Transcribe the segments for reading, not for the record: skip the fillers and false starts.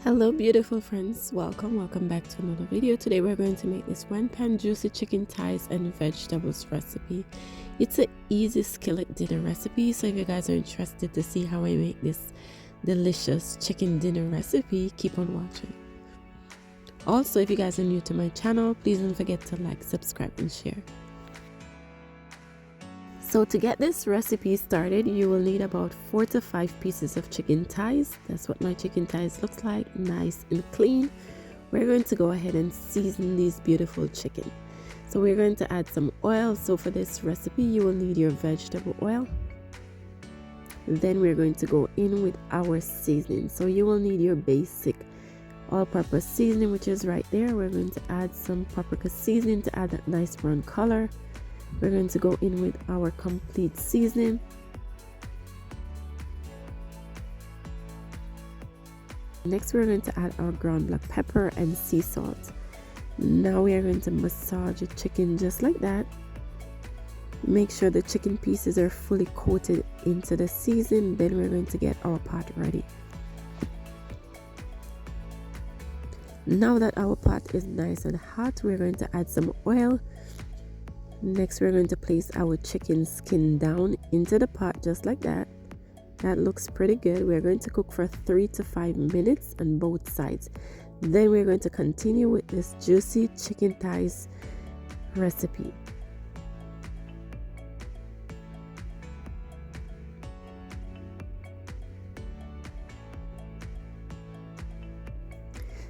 Hello beautiful friends, welcome back to another video. Today we're going to make this one pan juicy chicken thighs and vegetables recipe. It's an easy skillet dinner recipe, so if you guys are interested to see how I make this delicious chicken dinner recipe, keep on watching. Also, if you guys are new to my channel, please don't forget to like, subscribe and share. So to get this recipe started, you will need about 4 to 5 pieces of chicken thighs. That's what my chicken thighs looks like, nice and clean. We're going to go ahead and season these beautiful chicken. So we're going to add some oil. So for this recipe, you will need your vegetable oil. Then we're going to go in with our seasoning. So you will need your basic all-purpose seasoning, which is right there. We're going to add some paprika seasoning to add that nice brown color. We're going to go in with our complete seasoning. Next, we're going to add our ground black pepper and sea salt. Now we are going to massage the chicken just like that. Make sure the chicken pieces are fully coated into the seasoning. Then we're going to get our pot ready. Now that our pot is nice and hot, we're going to add some oil. Next, we're going to place our chicken skin down into the pot just like that. That looks pretty good. We're going to cook for 3 to 5 minutes on both sides. Then we're going to continue with this juicy chicken thighs recipe.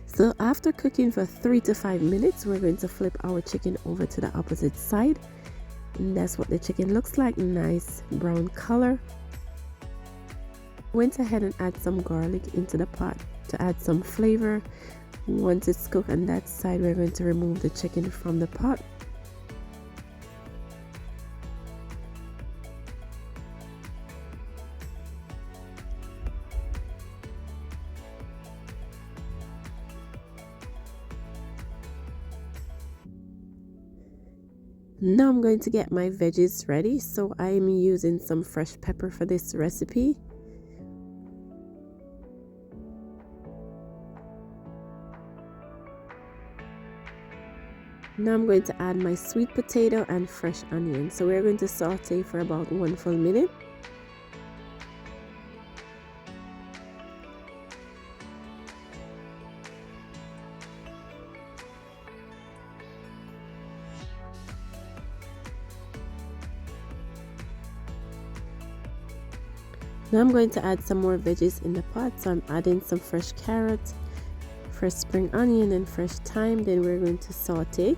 So after cooking for 3 to 5 minutes, we're going to flip our chicken over to the opposite side. And that's what the chicken looks like, nice brown color. Went ahead and add some garlic into the pot to add some flavor. Once it's cooked on that side, we're going to remove the chicken from the pot. Now I'm going to get my veggies ready. So I'm using some fresh pepper for this recipe. Now I'm going to add my sweet potato and fresh onion. So we're going to saute for about 1 full minute. Now I'm going to add some more veggies in the pot. So I'm adding some fresh carrot, fresh spring onion and fresh thyme. Then we're going to saute.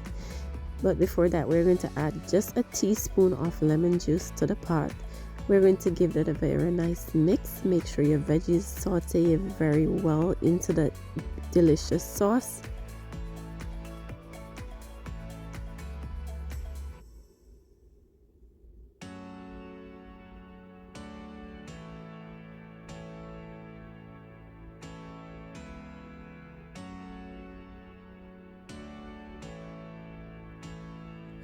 But before that, we're going to add just a teaspoon of lemon juice to the pot. We're going to give that a very nice mix. Make sure your veggies saute very well into the delicious sauce.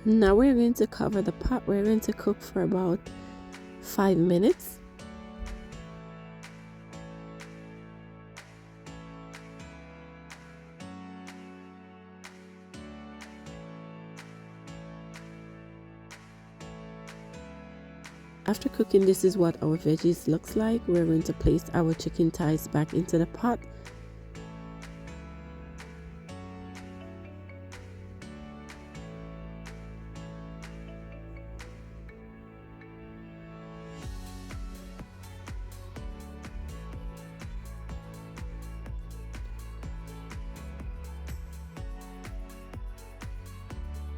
Now we're going to cover the pot. We're going to cook for about 5 minutes. After cooking, this is what our veggies looks like. We're going to place our chicken thighs back into the pot.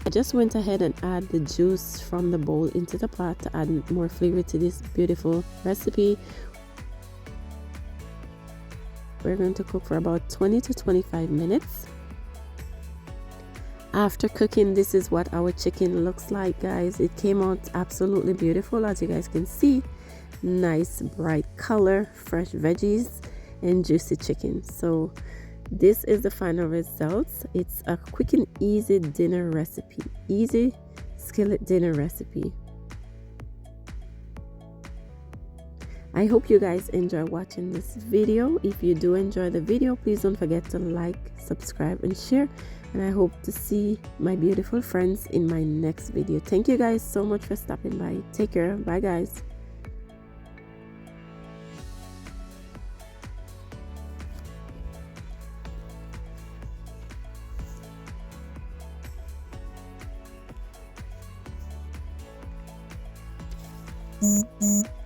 I just went ahead and add the juice from the bowl into the pot to add more flavor to this beautiful recipe. We're going to cook for about 20 to 25 minutes. After cooking, this is what our chicken looks like, guys. It came out absolutely beautiful, as you guys can see. Nice bright color, fresh veggies and juicy chicken. So this is the final results. It's a quick and easy dinner recipe, easy skillet dinner recipe. I hope you guys enjoy watching this video. If you do enjoy the video, please don't forget to like, subscribe, and share. And I hope to see my beautiful friends in my next video. Thank you guys so much for stopping by. Take care. Bye guys. Mm-hmm.